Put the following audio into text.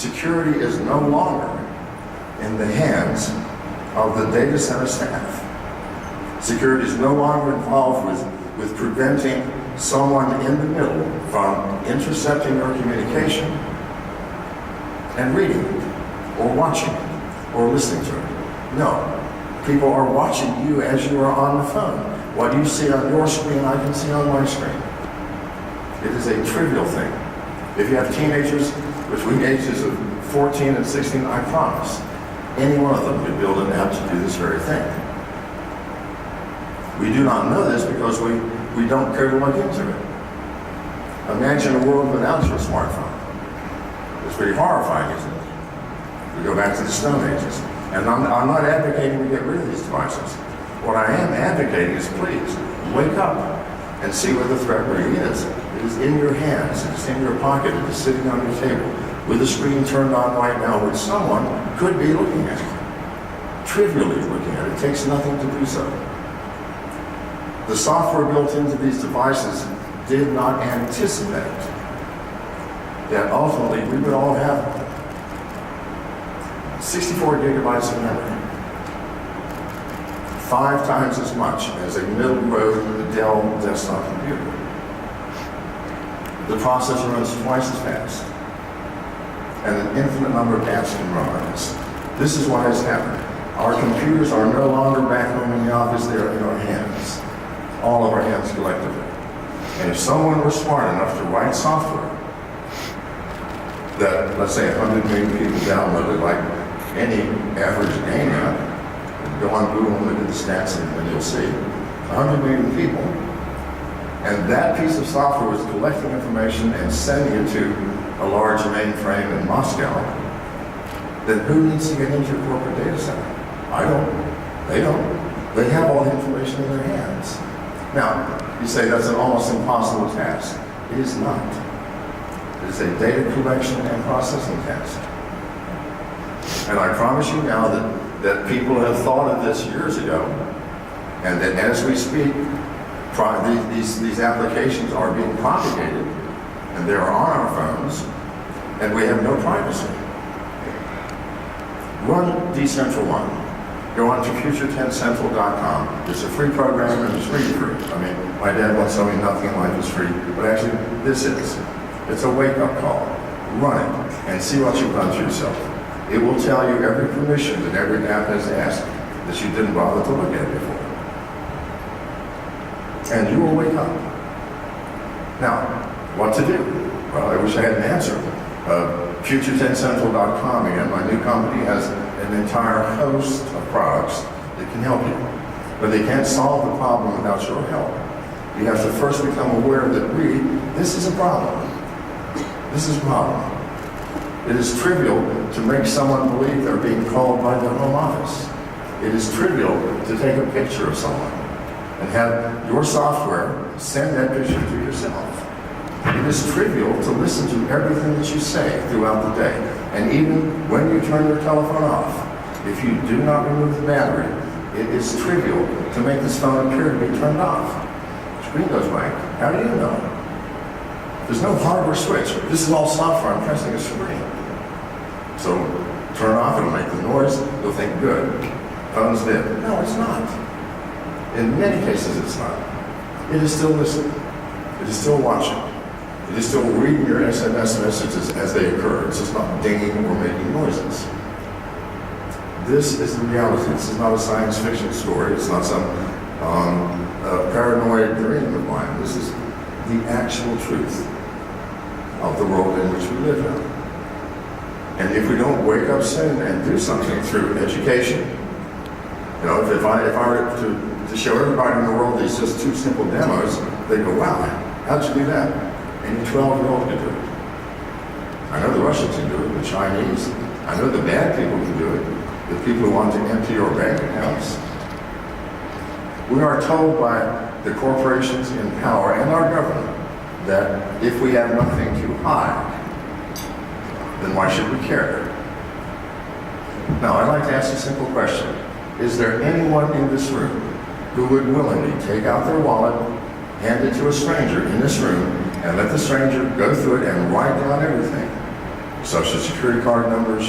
Security is no longer in the hands of the data center staff. Security is no longer involved with preventing someone in the middle from intercepting your communication and reading it, or watching it, or listening to it. No. People are watching you as you are on the phone. What you see on your screen, I can see on my screen. It is a trivial thing. If you have teenagers between the ages of 14 and 16, I promise, any one of them could build an app to do this very thing. We do not know this because we don't care to look into it. Imagine a world without your smartphone. It's pretty horrifying, isn't it? We go back to the Stone Ages. And I'm not advocating we get rid of these devices. What I am advocating is please, wake up and see where the threat really is. It is in your hands, it is in your pocket, it is sitting on your table, with the screen turned on right now, which someone could be looking at. Trivially looking at it. It takes nothing to do so. The software built into these devices did not anticipate that ultimately we would all have 64 gigabytes of memory, 5 times as much as a middle-road Dell desktop computer. The processor runs twice as fast, and an infinite number of apps can run on this. This is what has happened. Our computers are no longer back home in the office, they are in our hands. All of our hands collectively. And if someone were smart enough to write software that, let's say, 100 million people downloaded, like any average game app, go on Google and look at the stats and you'll see 100 million people, and that piece of software was collecting information and sending it to a large mainframe in Moscow, then who needs to get into your corporate data center? I don't. They don't. They have all the information in their hands. Now, you say that's an almost impossible task. It is not. It is a data collection and processing task. And I promise you now that people have thought of this years ago, and that as we speak, these applications are being propagated, and they're on our phones, and we have no privacy. Run Decentral One. Go on to future10central.com. It's a free program and it's really free. I mean, my dad once told me nothing in life is free, but actually this is. It's a wake-up call. Run it and see what you've done to yourself. It will tell you every permission that every app has asked that you didn't bother to look at before. And you will wake up. Now, what to do? Well, I wish I had an answer. Future10central.com, again, my new company, has an entire host of products that can help you. But they can't solve the problem without your help. You have to first become aware that this is a problem. This is a problem. It is trivial to make someone believe they're being called by their home office. It is trivial to take a picture of someone and have your software send that picture to yourself. It is trivial to listen to everything that you say throughout the day. And even when you turn your telephone off, if you do not remove the battery, it is trivial to make this phone appear to be turned off. The screen goes blank. How do you know? There's no hardware switch. This is all software. I'm pressing a screen. So turn off, it'll make the noise. You'll think, good, phone's dead. No, it's not. In many cases, it's not. It is still listening. It is still watching. It is still reading your SMS messages as they occur. It's just not dinging or making noises. This is the reality. This is not a science fiction story. It's not some paranoid dream of mine. This is the actual truth of the world in which we live in. And if we don't wake up soon and do something through education, you know, if I were to show everybody in the world these just 2 simple demos, they'd go, wow, how'd you do that? Any 12-year-old can do it. I know the Russians can do it, the Chinese. I know the bad people can do it, the people who want to empty your bank accounts. We are told by the corporations in power and our government that if we have nothing to hide, then why should we care? Now, I'd like to ask a simple question. Is there anyone in this room who would willingly take out their wallet, hand it to a stranger in this room, and let the stranger go through it and write down everything, social security card numbers,